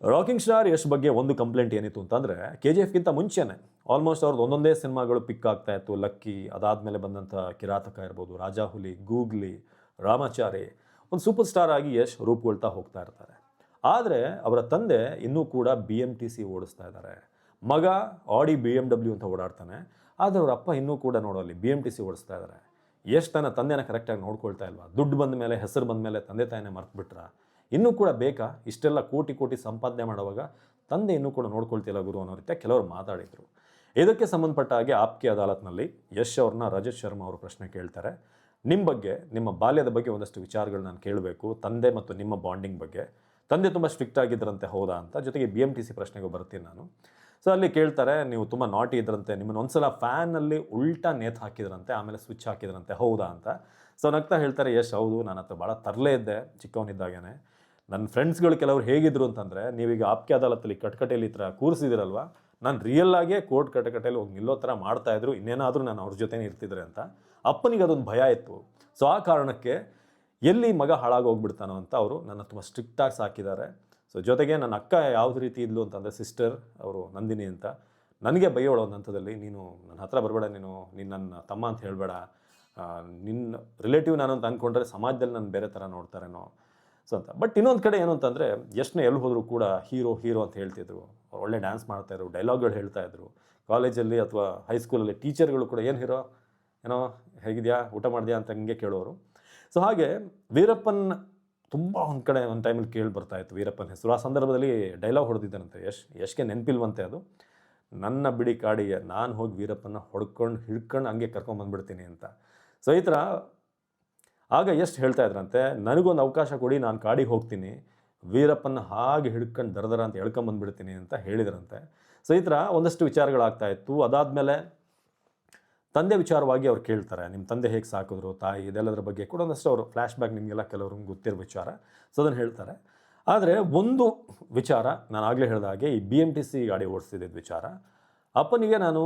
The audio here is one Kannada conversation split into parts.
ರಾಕಿಂಗ್ ಸ್ಟಾರ್ ಯಶ್ ಬಗ್ಗೆ ಒಂದು ಕಂಪ್ಲೇಂಟ್ ಏನಿತ್ತು ಅಂತಂದರೆ KGFಗಿಂತ ಮುಂಚೆನೇ ಆಲ್ಮೋಸ್ಟ್ ಅವ್ರದ್ದು ಒಂದೊಂದೇ ಸಿನಿಮಾಗಳು ಪಿಕ್ ಆಗ್ತಾ ಇತ್ತು. ಲಕ್ಕಿ, ಅದಾದಮೇಲೆ ಬಂದಂಥ ಕಿರಾತಕ ಇರ್ಬೋದು, ರಾಜಾಹುಲಿ, ಗೂಗ್ಲಿ, ರಾಮಾಚಾರಿ, ಒಂದು ಸೂಪರ್ ಸ್ಟಾರ್ ಆಗಿ ಯಶ್ ರೂಪುಗೊಳ್ತಾ ಹೋಗ್ತಾ ಇರ್ತಾರೆ. ಆದರೆ ಅವರ ತಂದೆ ಇನ್ನೂ ಕೂಡ BMTC ಓಡಿಸ್ತಾ ಇದ್ದಾರೆ. ಮಗ ಆಡಿ BMW ಅಂತ ಓಡಾಡ್ತಾನೆ. ಆದರೆ ಅವ್ರ ಅಪ್ಪ ಇನ್ನೂ ಕೂಡ ನೋಡೋಲ್ಲಿ BMTC ಓಡಿಸ್ತಾ ಇದ್ದಾರೆ. ಯಶ್ ತನ್ನ ತಂದೆನ ಕರೆಕ್ಟಾಗಿ ನೋಡ್ಕೊಳ್ತಾ ಇಲ್ವಾ? ದುಡ್ಡು ಬಂದ ಮೇಲೆ, ಹೆಸರು ಬಂದ ಮೇಲೆ ತಂದೆ ತಾಯಿನೇ ಮರ್ತ್ಬಿಟ್ರ? ಇನ್ನೂ ಕೂಡ ಬೇಕಾ? ಇಷ್ಟೆಲ್ಲ ಕೋಟಿ ಕೋಟಿ ಸಂಪಾದನೆ ಮಾಡುವಾಗ ತಂದೆ ಇನ್ನೂ ಕೂಡ ನೋಡ್ಕೊಳ್ತಿಲ್ಲ ಗುರು ಅನ್ನೋ ರೀತಿಯ ಕೆಲವರು ಮಾತಾಡಿದರು. ಇದಕ್ಕೆ ಸಂಬಂಧಪಟ್ಟ ಹಾಗೆ ಆಪ್ಕೆ ಅದಾಲತ್ನಲ್ಲಿ ಯಶ್ ಅವ್ರನ್ನ ರಜತ್ ಶರ್ಮಾ ಅವರು ಪ್ರಶ್ನೆ ಕೇಳ್ತಾರೆ. ನಿಮ್ಮ ಬಗ್ಗೆ, ನಿಮ್ಮ ಬಾಲ್ಯದ ಬಗ್ಗೆ ಒಂದಷ್ಟು ವಿಚಾರಗಳು ನಾನು ಕೇಳಬೇಕು, ತಂದೆ ಮತ್ತು ನಿಮ್ಮ ಬಾಂಡಿಂಗ್ ಬಗ್ಗೆ. ತಂದೆ ತುಂಬ ಸ್ಟ್ರಿಕ್ಟ್ ಆಗಿದ್ದರಂತೆ, ಹೌದಾ ಅಂತ. ಜೊತೆಗೆ BMTC ಪ್ರಶ್ನೆಗೂ ಬರ್ತೀನಿ ನಾನು. ಸೊ ಅಲ್ಲಿ ಕೇಳ್ತಾರೆ, ನೀವು ತುಂಬ ನಾಟಿ ಇದ್ರಂತೆ, ನಿಮ್ಮನ್ನು ಒಂದ್ಸಲ ಫ್ಯಾನಲ್ಲಿ ಉಲ್ಟಾ ನೇತು ಹಾಕಿದ್ರಂತೆ, ಆಮೇಲೆ ಸ್ವಿಚ್ ಹಾಕಿದ್ರಂತೆ, ಹೌದಾ ಅಂತ. ಸೊ ನಗ್ತಾ ಹೇಳ್ತಾರೆ ಯಶ್, ಹೌದು, ನನ್ನ ಹತ್ರ ಭಾಳ ತರಲೇ ಇದ್ದೆ ಚಿಕ್ಕವನಿದ್ದಾಗೇ. ನನ್ನ ಫ್ರೆಂಡ್ಸ್ಗಳು ಕೆಲವರು ಹೇಗಿದ್ರು ಅಂತಂದರೆ, ನೀವೀಗ ಆಪ್ಕೆ ಅದಾಲತ್ತಲ್ಲಿ ಕಟ್ಕಟೆಯಲ್ಲಿ ಈ ಥರ ಕೂರಿಸಿದಿರಲ್ವ, ನಾನು ರಿಯಲ್ ಆಗೇ ಕೋರ್ಟ್ ಕಟಕಟೆಯಲ್ಲಿ ಹೋಗಿ ನಿಲ್ಲೋ ಥರ ಮಾಡ್ತಾಯಿದ್ರು, ಇನ್ನೇನಾದರೂ ನಾನು ಅವ್ರ ಜೊತೆನೇ ಇರ್ತಿದ್ರೆ ಅಂತ. ಅಪ್ಪನಿಗೆ ಅದೊಂದು ಭಯ ಇತ್ತು. ಸೊ ಆ ಕಾರಣಕ್ಕೆ ಎಲ್ಲಿ ಮಗ ಹಾಳಾಗೋಗ್ಬಿಡ್ತಾನೋ ಅಂತ ಅವರು ನನ್ನ ತುಂಬ ಸ್ಟ್ರಿಕ್ಟಾಗಿ ಸಾಕಿದ್ದಾರೆ. ಸೊ ಜೊತೆಗೆ ನನ್ನ ಅಕ್ಕ ಯಾವ್ದು ರೀತಿ ಇದ್ಲು ಅಂತಂದರೆ, ಸಿಸ್ಟರ್ ಅವರು ನಂದಿನಿ ಅಂತ, ನನಗೆ ಬೈಯೋಳು ಒಂದು ಹಂತದಲ್ಲಿ, ನೀನು ನನ್ನ ಹತ್ರ ಬರಬೇಡ, ನೀನು ನನ್ನ ತಮ್ಮ ಅಂತ ಹೇಳಬೇಡ, ನಿನ್ನ ರಿಲೇಟಿವ್ ನಾನು ಅಂತ ಅಂದ್ಕೊಂಡ್ರೆ ಸಮಾಜದಲ್ಲಿ ನಾನು ಬೇರೆ ಥರ ನೋಡ್ತಾರೇನೋ ಸೊ ಅಂತ. ಬಟ್ ಇನ್ನೊಂದು ಕಡೆ ಏನು ಅಂತಂದರೆ, ಎಷ್ಟನೇ ಎಲ್ಲಿ ಹೋದರೂ ಕೂಡ ಹೀರೋ ಅಂತ ಹೇಳ್ತಿದ್ರು. ಅವ್ರು ಒಳ್ಳೆ ಡ್ಯಾನ್ಸ್ ಮಾಡ್ತಾಯಿದ್ರು, ಡೈಲಾಗ್ಗಳು ಹೇಳ್ತಾಯಿದ್ರು. ಕಾಲೇಜಲ್ಲಿ ಅಥವಾ ಹೈಸ್ಕೂಲಲ್ಲಿ ಟೀಚರ್ಗಳು ಕೂಡ ಏನು ಹೀರೋ, ಏನೋ ಹೇಗಿದೆಯಾ, ಊಟ ಮಾಡಿದ್ಯಾ ಅಂತ ಹಂಗೆ ಕೇಳೋರು. ಸೊ ಹಾಗೆ ವೀರಪ್ಪನ್ ತುಂಬ ಒಂದು ಕಡೆ ಒಂದು ಟೈಮಲ್ಲಿ ಕೇಳಿ ಬರ್ತಾಯಿತ್ತು ವೀರಪ್ಪನ ಹೆಸರು. ಆ ಸಂದರ್ಭದಲ್ಲಿ ಡೈಲಾಗ್ ಹೊಡೆದಿದ್ದಾನಂತೆ ಯಶ್ಗೆ ನೆನಪಿಲ್ವಂತೆ ಅದು, ನನ್ನ ಬಿಡಿ ಕಾಡಿಗೆ ನಾನು ಹೋಗಿ ವೀರಪ್ಪನ ಹಿಡ್ಕೊಂಡು ಹಂಗೆ ಕರ್ಕೊಂಬಂದ್ಬಿಡ್ತೀನಿ ಅಂತ. ಸೊ ಈ ಥರ ಆಗ ಎಷ್ಟು ಹೇಳ್ತಾ ಇದ್ರಂತೆ, ನನಗೊಂದು ಅವಕಾಶ ಕೊಡಿ, ನಾನು ಕಾಡಿಗೆ ಹೋಗ್ತೀನಿ, ವೀರಪ್ಪನ ಹಾಗೆ ಹಿಡ್ಕೊಂಡು ದರದರ ಅಂತ ಎಳ್ಕೊಂಬಂದ್ಬಿಡ್ತೀನಿ ಅಂತ ಹೇಳಿದ್ರಂತೆ. ಸೊ ಈ ಥರ ಒಂದಷ್ಟು ವಿಚಾರಗಳಾಗ್ತಾಯಿತ್ತು. ಅದಾದಮೇಲೆ ತಂದೆ ವಿಚಾರವಾಗಿ ಅವ್ರು ಕೇಳ್ತಾರೆ, ನಿಮ್ಮ ತಂದೆ ಹೇಗೆ ಸಾಕಿದ್ರು, ತಾಯಿ, ಇದೆಲ್ಲದರ ಬಗ್ಗೆ ಕೂಡ ಒಂದಷ್ಟು ಅವರು ಫ್ಲ್ಯಾಶ್ ಬ್ಯಾಕ್, ನಿಮಗೆಲ್ಲ ಕೆಲವ್ರಿಗೆ ಗೊತ್ತಿರೋ ವಿಚಾರ. ಸೊ ಅದನ್ನು ಹೇಳ್ತಾರೆ. ಆದರೆ ಒಂದು ವಿಚಾರ ನಾನು ಆಗಲೇ ಹೇಳಿದ ಹಾಗೆ, ಈ BMTC ಗಾಡಿ ಓಡಿಸ್ತಿದ್ದ ವಿಚಾರ ಅಪ್ಪನಿಗೆ ನಾನು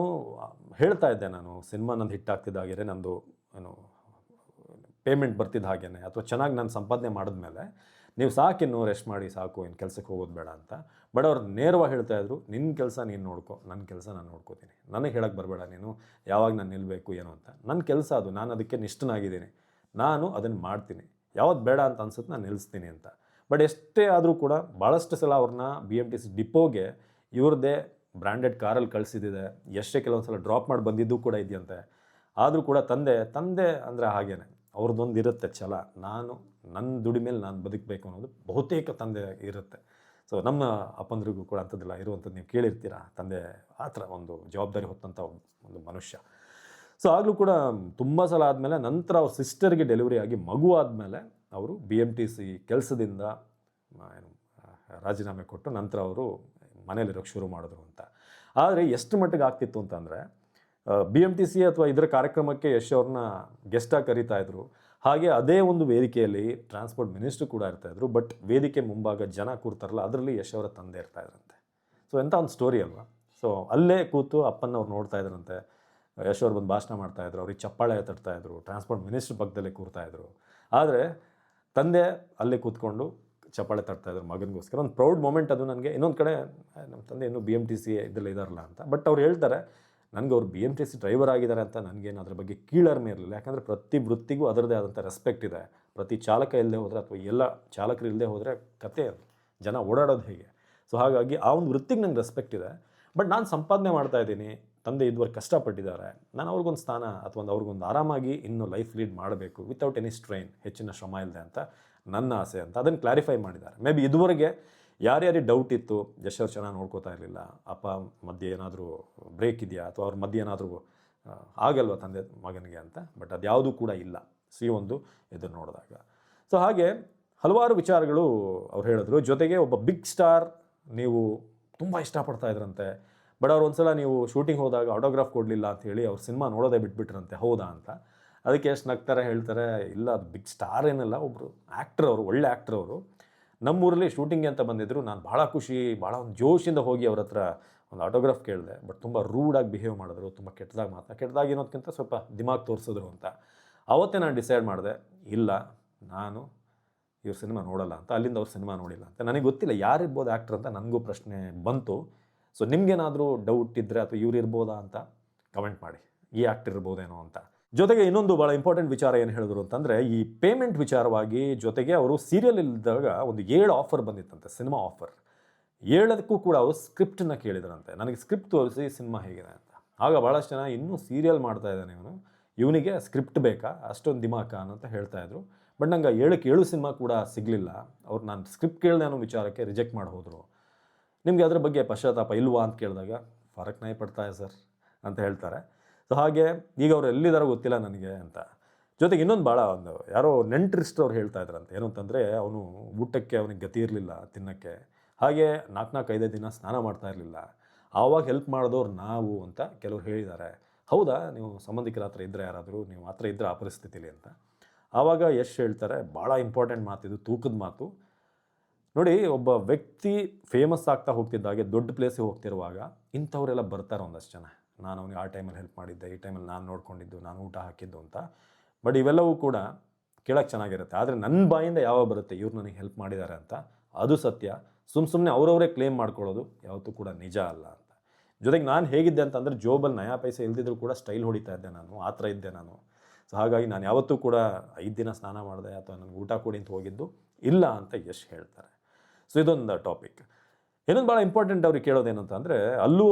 ಹೇಳ್ತಾ ಇದ್ದೆ, ನಾನು ಸಿನಿಮಾ ನಂದು ಹಿಟ್ಟಾಗ್ತಿದ್ದಾಗೆ, ನಂದು ಏನು ಪೇಮೆಂಟ್ ಬರ್ತಿದ್ದ ಹಾಗೇ, ಅಥವಾ ಚೆನ್ನಾಗಿ ನಾನು ಸಂಪಾದನೆ ಮಾಡಿದ್ಮೇಲೆ ನೀವು ಸಾಕಿನ್ನು ರೆಸ್ಟ್ ಮಾಡಿ, ಸಾಕು, ಇನ್ನು ಕೆಲಸಕ್ಕೆ ಹೋಗೋದು ಬೇಡ ಅಂತ. ಬಟ್ ಅವ್ರು ನೇರವಾಗಿ ಹೇಳ್ತಾಯಿದ್ರು, ನಿನ್ನ ಕೆಲಸ ನೀನು ನೋಡ್ಕೊ, ನನ್ನ ಕೆಲಸ ನಾನು ನೋಡ್ಕೋತೀನಿ, ನನಗೆ ಹೇಳಕ್ಕೆ ಬರಬೇಡ ನೀನು ಯಾವಾಗ ನಾನು ನಿಲ್ಲಬೇಕು ಏನು ಅಂತ. ನನ್ನ ಕೆಲಸ ಅದು, ನಾನು ಅದಕ್ಕೆ ನಿಷ್ಠನಾಗಿದ್ದೀನಿ, ನಾನು ಅದನ್ನು ಮಾಡ್ತೀನಿ, ಯಾವತ್ತು ಬೇಡ ಅಂತ ಅನ್ಸುತ್ತೆ ನಾನು ನಿಲ್ಲಿಸ್ತೀನಿ ಅಂತ. ಬಟ್ ಎಷ್ಟೇ ಆದರೂ ಕೂಡ ಭಾಳಷ್ಟು ಸಲ ಅವ್ರನ್ನ BMTC ಡಿಪೋಗೆ ಇವ್ರದ್ದೇ ಬ್ರ್ಯಾಂಡೆಡ್ ಕಾರಲ್ಲಿ ಕಳಿಸಿದ್ದಿದೆ, ಎಷ್ಟೇ ಕೆಲವೊಂದು ಸಲ ಡ್ರಾಪ್ ಮಾಡಿ ಬಂದಿದ್ದು ಕೂಡ ಇದೆಯಂತೆ. ಆದರೂ ಕೂಡ ತಂದೆ ಅಂದರೆ ಹಾಗೇನೆ, ಅವ್ರದ್ದೊಂದು ಇರುತ್ತೆ ಛಲ, ನಾನು ನನ್ನ ದುಡಿಮೇಲೆ ನಾನು ಬದುಕಬೇಕು ಅನ್ನೋದು ಬಹುತೇಕ ತಂದೆ ಇರುತ್ತೆ. ಸೊ ನಮ್ಮ ಅಪ್ಪಂದ್ರಿಗೂ ಕೂಡ ಅಂಥದ್ದೆಲ್ಲ ಇರುವಂಥದ್ದು ನೀವು ಕೇಳಿರ್ತೀರ. ತಂದೆ ಆ ಥರ ಒಂದು ಜವಾಬ್ದಾರಿ ಹೊತ್ತಂಥ ಒಂದು ಮನುಷ್ಯ. ಸೊ ಆಗಲೂ ಕೂಡ ತುಂಬ ಸಲ ಆದಮೇಲೆ, ನಂತರ ಅವ್ರ ಸಿಸ್ಟರ್ಗೆ ಡೆಲಿವರಿ ಆಗಿ ಮಗು ಆದಮೇಲೆ ಅವರು BMTC ಕೆಲಸದಿಂದ ರಾಜೀನಾಮೆ ಕೊಟ್ಟು ನಂತರ ಅವರು ಮನೇಲಿರೋಕ್ಕೆ ಶುರು ಮಾಡಿದ್ರು ಅಂತ. ಆದರೆ ಎಷ್ಟು ಮಟ್ಟಿಗೆ ಆಗ್ತಿತ್ತು ಅಂತಂದರೆ, BMTC ಅಥವಾ ಇದರ ಕಾರ್ಯಕ್ರಮಕ್ಕೆ ಯಶ್ ಅವ್ರನ್ನ ಗೆಸ್ಟಾಗಿ ಕರೀತಾಯಿದ್ರು. ಹಾಗೆ ಅದೇ ಒಂದು ವೇದಿಕೆಯಲ್ಲಿ ಟ್ರಾನ್ಸ್ಪೋರ್ಟ್ ಮಿನಿಸ್ಟ್ರು ಕೂಡ ಇರ್ತಾಯಿದ್ರು. ಬಟ್ ವೇದಿಕೆ ಮುಂಭಾಗ ಜನ ಕೂರ್ತಾರಲ್ಲ, ಅದರಲ್ಲಿ ಯಶ್ ಅವರ ತಂದೆ ಇರ್ತಾಯಿದ್ರಂತೆ. ಸೊ ಎಂಥ ಒಂದು ಸ್ಟೋರಿ ಅಲ್ವಾ. ಸೊ ಅಲ್ಲೇ ಕೂತು ಅಪ್ಪನವ್ರು ನೋಡ್ತಾ ಇದ್ರಂತೆ. ಯಶ್ ಅವ್ರು ಬಂದು ಭಾಷಣ ಮಾಡ್ತಾಯಿದ್ರು, ಅವ್ರಿಗೆ ಚಪ್ಪಾಳೆ ತಟ್ತಾಯಿದ್ರು, ಟ್ರಾನ್ಸ್ಪೋರ್ಟ್ ಮಿನಿಸ್ಟ್ರ್ ಪಕ್ಕದಲ್ಲೇ ಕೂರ್ತಾಯಿದ್ರು. ಆದರೆ ತಂದೆ ಅಲ್ಲೇ ಕೂತ್ಕೊಂಡು ಚಪ್ಪಾಳೆ ತಟ್ತಾಯಿದ್ರು ಮಗನಿಗೋಸ್ಕರ. ಒಂದು ಪ್ರೌಡ್ ಮೂಮೆಂಟ್ ಅದು ನನಗೆ. ಇನ್ನೊಂದು ಕಡೆ ನಮ್ಮ ತಂದೆ ಇನ್ನೂ BMTC ಇದೆಲ್ಲ ಇದಾರಲ್ಲ ಅಂತ. ಬಟ್ ಅವ್ರು ಹೇಳ್ತಾರೆ, ನನಗೆ ಅವ್ರು BMTC ಡ್ರೈವರ್ ಆಗಿದ್ದಾರೆ ಅಂತ ನನಗೇನು ಅದ್ರ ಬಗ್ಗೆ ಕೀಳರಿಮೆ ಇರಲಿಲ್ಲ. ಯಾಕಂದರೆ ಪ್ರತಿ ವೃತ್ತಿಗೂ ಅದರದೇ ಆದಂಥ ರೆಸ್ಪೆಕ್ಟ್ ಇದೆ. ಪ್ರತಿ ಚಾಲಕ ಇಲ್ಲದೆ ಹೋದರೆ, ಅಥವಾ ಎಲ್ಲ ಚಾಲಕರು ಇಲ್ಲದೆ ಹೋದರೆ ಕತೆ ಜನ ಓಡಾಡೋದು ಹೇಗೆ. ಸೊ ಹಾಗಾಗಿ ಆ ಒಂದು ವೃತ್ತಿಗೆ ನಂಗೆ ರೆಸ್ಪೆಕ್ಟ್ ಇದೆ. ಬಟ್ ನಾನು ಸಂಪಾದನೆ ಮಾಡ್ತಾಯಿದ್ದೀನಿ, ತಂದೆ ಇದುವರೆಗೆ ಕಷ್ಟಪಟ್ಟಿದ್ದಾರೆ, ನಾನು ಅವ್ರಿಗೊಂದು ಸ್ಥಾನ ಅಥವಾ ಅವ್ರಿಗೊಂದು ಆರಾಮಾಗಿ ಇನ್ನೂ ಲೈಫ್ ಲೀಡ್ ಮಾಡಬೇಕು ವಿತೌಟ್ ಎನಿ ಸ್ಟ್ರೈನ್, ಹೆಚ್ಚಿನ ಶ್ರಮ ಇಲ್ಲದೆ ಅಂತ ನನ್ನ ಆಸೆ ಅಂತ ಅದನ್ನು ಕ್ಲಾರಿಫೈ ಮಾಡಿದ್ದಾರೆ. ಮೇ ಬಿ ಇದುವರೆಗೆ ಯಾರ್ಯಾರಿಗೆ ಡೌಟ್ ಇತ್ತು, ಯಶ್ ಅವ್ರು ಚೆನ್ನಾಗಿ ನೋಡ್ಕೋತಾ ಇರಲಿಲ್ಲ, ಅಪ್ಪ ಮಧ್ಯೆ ಏನಾದರೂ ಬ್ರೇಕ್ ಇದೆಯಾ, ಅಥವಾ ಅವ್ರ ಮಧ್ಯೆ ಏನಾದರೂ ಆಗಲ್ವ ತಂದೆ ಮಗನಿಗೆ ಅಂತ. ಬಟ್ ಅದು ಯಾವುದೂ ಕೂಡ ಇಲ್ಲ ಒಂದು ಇದನ್ನು ನೋಡಿದಾಗ. ಸೊ ಹಾಗೆ ಹಲವಾರು ವಿಚಾರಗಳು ಅವ್ರು ಹೇಳಿದ್ರು. ಜೊತೆಗೆ ಒಬ್ಬ ಬಿಗ್ ಸ್ಟಾರ್ ನೀವು ತುಂಬ ಇಷ್ಟಪಡ್ತಾ ಇದ್ರಂತೆ. ಬಟ್ ಅವ್ರು ಒಂದು ಸಲ ನೀವು ಶೂಟಿಂಗ್ ಹೋದಾಗ ಆಟೋಗ್ರಾಫ್ ಕೊಡಲಿಲ್ಲ ಅಂತ ಹೇಳಿ ಅವ್ರ ಸಿನಿಮಾ ನೋಡೋದೇ ಬಿಟ್ಬಿಟ್ರಂತೆ, ಹೌದಾ ಅಂತ. ಅದಕ್ಕೆ ಎಷ್ಟು ನಗ್ತಾರೆ ಹೇಳ್ತಾರೆ, ಇಲ್ಲ ಅದು ಬಿಗ್ ಸ್ಟಾರ್ ಏನಲ್ಲ, ಒಬ್ಬರು ಆ್ಯಕ್ಟ್ರ್ ಅವರು, ಒಳ್ಳೆ ಆ್ಯಕ್ಟ್ರ್ ಅವರು. ನಮ್ಮೂರಲ್ಲಿ ಶೂಟಿಂಗ್ ಅಂತ ಬಂದಿದ್ದರು. ನಾನು ಭಾಳ ಖುಷಿ, ಭಾಳ ಒಂದು ಜೋಶಿಂದ ಹೋಗಿ ಅವ್ರ ಹತ್ರ ಒಂದು ಆಟೋಗ್ರಾಫ್ ಕೇಳಿದೆ. ಬಟ್ ತುಂಬ ರೂಡಾಗಿ ಬಿಹೇವ್ ಮಾಡಿದ್ರು, ತುಂಬ ಕೆಟ್ಟದಾಗಿ ಏನೋದಕ್ಕಿಂತ ಸ್ವಲ್ಪ ದಿಮಾಗ್ ತೋರಿಸಿದ್ರು ಅಂತ. ಆವತ್ತೇ ನಾನು ಡಿಸೈಡ್ ಮಾಡಿದೆ, ಇಲ್ಲ, ನಾನು ಇವ್ರ ಸಿನಿಮಾ ನೋಡಲ್ಲ ಅಂತ, ಅಲ್ಲಿಂದ ಅವ್ರ ಸಿನಿಮಾ ನೋಡಿಲ್ಲ ಅಂತ. ನನಗೆ ಗೊತ್ತಿಲ್ಲ ಯಾರಿರ್ಬೋದು ಆ್ಯಕ್ಟರ್ ಅಂತ, ನನಗೂ ಪ್ರಶ್ನೆ ಬಂತು. ಸೊ ನಿಮ್ಗೇನಾದರೂ ಡೌಟ್ ಇದ್ದರೆ ಅಥವಾ ಇವ್ರು ಇರ್ಬೋದಾ ಅಂತ ಕಮೆಂಟ್ ಮಾಡಿ, ಈ ಆ್ಯಕ್ಟರ್ ಇರ್ಬೋದೇನೋ ಅಂತ. ಜೊತೆಗೆ ಇನ್ನೊಂದು ಭಾಳ ಇಂಪಾರ್ಟೆಂಟ್ ವಿಚಾರ ಏನು ಹೇಳಿದ್ರು ಅಂತಂದರೆ, ಈ ಪೇಮೆಂಟ್ ವಿಚಾರವಾಗಿ. ಜೊತೆಗೆ ಅವರು ಸೀರಿಯಲ್ ಇದ್ದಾಗ ಒಂದು 7 ಆಫರ್ ಬಂದಿತ್ತಂತೆ, ಸಿನಿಮಾ ಆಫರ್. 7ಕ್ಕೂ ಕೂಡ ಅವರು ಸ್ಕ್ರಿಪ್ಟನ್ನು ಕೇಳಿದ್ರಂತೆ, ನನಗೆ ಸ್ಕ್ರಿಪ್ಟ್ ತೋರಿಸಿ ಸಿನಿಮಾ ಹೇಗಿದೆ ಅಂತ. ಆಗ ಭಾಳಷ್ಟು ಜನ ಇನ್ನೂ ಸೀರಿಯಲ್ ಮಾಡ್ತಾ ಇದ್ದಾನೆ ಇವನಿಗೆ ಸ್ಕ್ರಿಪ್ಟ್ ಬೇಕಾ, ಅಷ್ಟೊಂದು ದಿಮಾಕ ಅಂತ ಹೇಳ್ತಾಯಿದ್ರು. ಬಟ್ ನಂಗೆ 7 ಸಿನಿಮಾ ಕೂಡ ಸಿಗಲಿಲ್ಲ. ಅವ್ರು ನಾನು ಸ್ಕ್ರಿಪ್ಟ್ ಕೇಳಿದೆ ಅನ್ನೋ ವಿಚಾರಕ್ಕೆ ರಿಜೆಕ್ಟ್ ಮಾಡಿ ಹೋದರು. ನಿಮಗೆ ಅದರ ಬಗ್ಗೆ ಪಶ್ಚಾತ್ತಾಪ ಇಲ್ವಾ ಅಂತ ಕೇಳಿದಾಗ, ಫರಕ್ ನಾಯಿ ಪಡ್ತಾ ಸರ್ ಅಂತ ಹೇಳ್ತಾರೆ. ಸೊ ಹಾಗೆ ಈಗ ಅವ್ರು ಎಲ್ಲಿದ್ದಾರೋ ಗೊತ್ತಿಲ್ಲ ನನಗೆ ಅಂತ. ಜೊತೆಗೆ ಇನ್ನೊಂದು ಭಾಳ ಒಂದು ಯಾರೋ ನೆಂಟ್ರಿಸ್ಟ್ರವ್ರು ಹೇಳ್ತಾ ಇದ್ರಂತೆ, ಏನು ಅಂತಂದರೆ ಅವನು ಊಟಕ್ಕೆ ಅವನಿಗೆ ಗತಿ ಇರಲಿಲ್ಲ ತಿನ್ನೋಕ್ಕೆ. ಹಾಗೆ 4-5 ದಿನ ಸ್ನಾನ ಮಾಡ್ತಾ ಇರಲಿಲ್ಲ. ಆವಾಗ ಹೆಲ್ಪ್ ಮಾಡಿದವ್ರು ನಾವು ಅಂತ ಕೆಲವ್ರು ಹೇಳಿದ್ದಾರೆ. ಹೌದಾ, ನೀವು ಸಂಬಂಧಿಕರ ಹತ್ರ ಇದ್ದರೆ ಯಾರಾದರೂ, ನೀವು ಹತ್ರ ಇದ್ದರೆ ಆ ಪರಿಸ್ಥಿತಿಲಿ ಅಂತ. ಆವಾಗ ಯಶ್ ಹೇಳ್ತಾರೆ, ಭಾಳ ಇಂಪಾರ್ಟೆಂಟ್ ಮಾತಿದು, ತೂಕದ ಮಾತು. ನೋಡಿ, ಒಬ್ಬ ವ್ಯಕ್ತಿ ಫೇಮಸ್ ಆಗ್ತಾ ಹೋಗ್ತಿದ್ದಾಗೆ, ದೊಡ್ಡ ಪ್ಲೇಸಿಗೆ ಹೋಗ್ತಿರುವಾಗ ಇಂಥವರೆಲ್ಲ ಬರ್ತಾರೆ ಒಂದಷ್ಟು ಜನ. ನಾನು ಅವನಿಗೆ ಆ ಟೈಮಲ್ಲಿ ಹೆಲ್ಪ್ ಮಾಡಿದ್ದೆ, ಈ ಟೈಮಲ್ಲಿ ನಾನು ನೋಡ್ಕೊಂಡಿದ್ದು, ನಾನು ಊಟ ಹಾಕಿದ್ದು ಅಂತ. ಬಟ್ ಇವೆಲ್ಲವೂ ಕೂಡ ಕೇಳೋಕ್ಕೆ ಚೆನ್ನಾಗಿರುತ್ತೆ. ಆದರೆ ನನ್ನ ಬಾಯಿಂದ ಯಾವಾಗ ಬರುತ್ತೆ ಇವ್ರು ನನಗೆ ಹೆಲ್ಪ್ ಮಾಡಿದ್ದಾರೆ ಅಂತ, ಅದು ಸತ್ಯ. ಸುಮ್ಮನೆ ಅವರವರೇ ಕ್ಲೇಮ್ ಮಾಡ್ಕೊಳ್ಳೋದು ಯಾವತ್ತೂ ಕೂಡ ನಿಜ ಅಲ್ಲ ಅಂತ. ಜೊತೆಗೆ ನಾನು ಹೇಗಿದ್ದೆ ಅಂತಂದರೆ, ಜೋಬಲ್ಲಿ ನಯಾ ಪೈಸೆ ಇಲ್ದಿದ್ರು ಕೂಡ ಸ್ಟೈಲ್ ಹೊಡಿತಾ ಇದ್ದೆ ನಾನು, ಆ ಥರ ಇದ್ದೆ ನಾನು. ಸೊ ಹಾಗಾಗಿ ನಾನು ಯಾವತ್ತೂ ಕೂಡ 5 ದಿನ ಸ್ನಾನ ಮಾಡಿದೆ ಅಥವಾ ನನಗೆ ಊಟ ಕೊಡಿ ಅಂತ ಹೋಗಿದ್ದು ಇಲ್ಲ ಅಂತ ಯಶ್ ಹೇಳ್ತಾರೆ. ಸೊ ಇದೊಂದು ಟಾಪಿಕ್. ಇನ್ನೊಂದು ಭಾಳ ಇಂಪಾರ್ಟೆಂಟ್ ಅವ್ರಿಗೆ ಕೇಳೋದೇನಂತ ಅಂದರೆ, ಅಲ್ಲು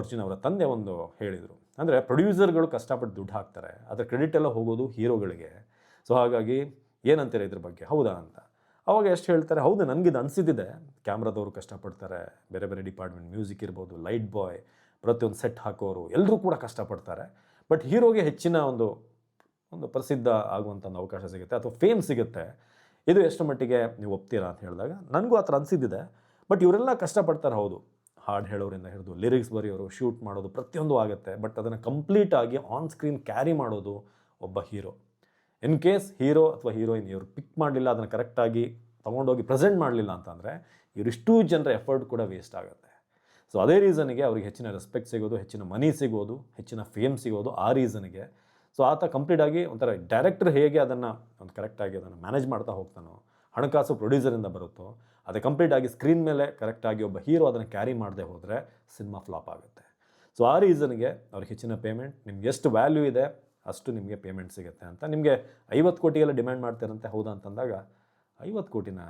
ಅರ್ಜುನ್ ಅವರ ತಂದೆ ಒಂದು ಹೇಳಿದರು. ಅಂದರೆ ಪ್ರೊಡ್ಯೂಸರ್ಗಳು ಕಷ್ಟಪಟ್ಟು ದುಡ್ಡು ಹಾಕ್ತಾರೆ, ಅದರ ಕ್ರೆಡಿಟ್ ಎಲ್ಲ ಹೋಗೋದು ಹೀರೋಗಳಿಗೆ. ಸೊ ಹಾಗಾಗಿ ಏನಂತೀರ ಇದ್ರ ಬಗ್ಗೆ, ಹೌದಾ ಅಂತ. ಅವಾಗ ಎಷ್ಟು ಹೇಳ್ತಾರೆ, ಹೌದು ನನಗಿದು ಅನಿಸಿದ್ದಿದೆ. ಕ್ಯಾಮ್ರಾದವರು ಕಷ್ಟಪಡ್ತಾರೆ, ಬೇರೆ ಬೇರೆ ಡಿಪಾರ್ಟ್ಮೆಂಟ್, ಮ್ಯೂಸಿಕ್ ಇರ್ಬೋದು, ಲೈಟ್ ಬಾಯ್, ಪ್ರತಿಯೊಂದು ಸೆಟ್ ಹಾಕೋರು ಎಲ್ಲರೂ ಕೂಡ ಕಷ್ಟಪಡ್ತಾರೆ. ಬಟ್ ಹೀರೋಗೆ ಹೆಚ್ಚಿನ ಒಂದು ಪ್ರಸಿದ್ಧ ಆಗುವಂಥ ಒಂದು ಅವಕಾಶ ಸಿಗುತ್ತೆ ಅಥವಾ ಫೇಮ್ ಸಿಗುತ್ತೆ. ಇದು ಎಷ್ಟು ಮಟ್ಟಿಗೆ ನೀವು ಒಪ್ತೀರಾ ಅಂತ ಹೇಳಿದಾಗ, ನನಗೂ ಆ ಥರ ಅನಿಸಿದ್ದಿದೆ. ಬಟ್ ಇವರೆಲ್ಲ ಕಷ್ಟಪಡ್ತಾರೆ, ಹೌದು. ಹಾಡು ಹೇಳೋರಿಂದ ಹಿಡಿದು ಲಿರಿಕ್ಸ್ ಬರೆಯೋರು, ಶೂಟ್ ಮಾಡೋದು, ಪ್ರತಿಯೊಂದು ಆಗುತ್ತೆ. ಬಟ್ ಅದನ್ನು ಕಂಪ್ಲೀಟಾಗಿ ಆನ್ ಸ್ಕ್ರೀನ್ ಕ್ಯಾರಿ ಮಾಡೋದು ಒಬ್ಬ ಹೀರೋ. ಇನ್ ಕೇಸ್ ಹೀರೋ ಅಥವಾ ಹೀರೋಯಿನ್ ಇವರು ಪಿಕ್ ಮಾಡಲಿಲ್ಲ, ಅದನ್ನು ಕರೆಕ್ಟಾಗಿ ತೊಗೊಂಡೋಗಿ ಪ್ರೆಸೆಂಟ್ ಮಾಡಲಿಲ್ಲ ಅಂತಂದರೆ ಇವರಿಷ್ಟೂ ಜನರ ಎಫರ್ಟ್ ಕೂಡ ವೇಸ್ಟ್ ಆಗುತ್ತೆ. ಸೊ ಅದೇ ರೀಸನ್ಗೆ ಅವ್ರಿಗೆ ಹೆಚ್ಚಿನ ರೆಸ್ಪೆಕ್ಟ್ ಸಿಗೋದು, ಹೆಚ್ಚಿನ ಮನಿ ಸಿಗೋದು, ಹೆಚ್ಚಿನ ಫೇಮ್ ಸಿಗೋದು ಆ ರೀಸನ್ಗೆ. ಸೊ ಆತ ಕಂಪ್ಲೀಟಾಗಿ ಒಂಥರ ಡೈರೆಕ್ಟರ್ ಹೇಗೆ ಅದನ್ನು ಒಂದು ಕರೆಕ್ಟಾಗಿ ಅದನ್ನು ಮ್ಯಾನೇಜ್ ಮಾಡ್ತಾ ಹೋಗ್ತಾನೋ, ಹಣಕಾಸು ಪ್ರೊಡ್ಯೂಸರಿಂದ ಬರುತ್ತೋ, ಅದೇ ಕಂಪ್ಲೀಟಾಗಿ ಸ್ಕ್ರೀನ್ ಮೇಲೆ ಕರೆಕ್ಟಾಗಿ ಒಬ್ಬ ಹೀರೋ ಅದನ್ನು ಕ್ಯಾರಿ ಮಾಡದೆ ಹೋದರೆ ಸಿನಿಮಾ ಫ್ಲಾಪ್ ಆಗುತ್ತೆ. ಸೊ ಆ ರೀಸನ್ಗೆ ಅವ್ರಿಗೆ ಹೆಚ್ಚಿನ ಪೇಮೆಂಟ್, ನಿಮ್ಗೆ ಎಷ್ಟು ವ್ಯಾಲ್ಯೂ ಇದೆ ಅಷ್ಟು ನಿಮಗೆ ಪೇಮೆಂಟ್ ಸಿಗುತ್ತೆ ಅಂತ. ನಿಮಗೆ 50 ಕೋಟಿಗೆಲ್ಲ ಡಿಮ್ಯಾಂಡ್ ಮಾಡ್ತೀರಂತೆ, ಹೌದಾ ಅಂತಂದಾಗ 50 ಕೋಟಿನ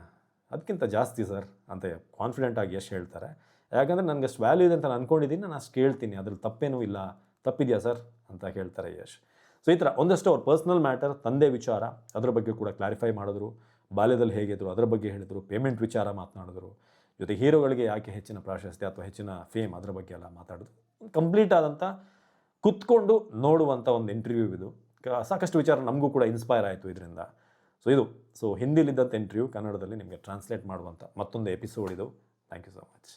ಅದಕ್ಕಿಂತ ಜಾಸ್ತಿ ಸರ್ ಅಂತ ಕಾನ್ಫಿಡೆಂಟಾಗಿ ಯಶ್ ಹೇಳ್ತಾರೆ. ಯಾಕಂದರೆ ನನಗೆ ಅಷ್ಟು ವ್ಯಾಲ್ಯೂ ಇದೆ ಅಂತ ನಾನು ಅಂದ್ಕೊಂಡಿದ್ದೀನಿ, ನಾನು ಅಷ್ಟು ಕೇಳ್ತೀನಿ, ಅದ್ರಲ್ಲಿ ತಪ್ಪೇನೂ ಇಲ್ಲ, ತಪ್ಪಿದೆಯಾ ಸರ್ ಅಂತ ಹೇಳ್ತಾರೆ ಯಶ್. ಸೊ ಈ ಥರ ಒಂದಷ್ಟು ಅವ್ರ ಪರ್ಸ್ನಲ್ ಮ್ಯಾಟರ್, ತಂದೆ ವಿಚಾರ, ಅದರ ಬಗ್ಗೆ ಕೂಡ ಕ್ಲಾರಿಫೈ ಮಾಡಿದ್ರು. ಬಾಲ್ಯದಲ್ಲಿ ಹೇಗಿದ್ರು ಅದರ ಬಗ್ಗೆ ಹೇಳಿದರು, ಪೇಮೆಂಟ್ ವಿಚಾರ ಮಾತನಾಡಿದ್ರು. ಜೊತೆ ಹೀರೋಗಳಿಗೆ ಯಾಕೆ ಹೆಚ್ಚಿನ ಪ್ರಾಶಸ್ತ್ಯ ಅಥವಾ ಹೆಚ್ಚಿನ ಫೇಮ್ ಅದರ ಬಗ್ಗೆ ಎಲ್ಲ ಮಾತಾಡಿದ್ರು. ಕಂಪ್ಲೀಟ್ ಆದಂಥ ಕುತ್ಕೊಂಡು ನೋಡುವಂಥ ಒಂದು ಇಂಟರ್ವ್ಯೂ ಇದು. ಸಾಕಷ್ಟು ವಿಚಾರ ನಮಗೂ ಕೂಡ ಇನ್ಸ್ಪೈರ್ ಆಯಿತು ಇದರಿಂದ. ಸೊ ಹಿಂದಿಲಿದ್ದಂಥ ಇಂಟರ್ವ್ಯೂ ಕನ್ನಡದಲ್ಲಿ ನಿಮಗೆ ಟ್ರಾನ್ಸ್ಲೇಟ್ ಮಾಡುವಂಥ ಮತ್ತೊಂದು ಎಪಿಸೋಡ್ ಇದು. Thank you so much.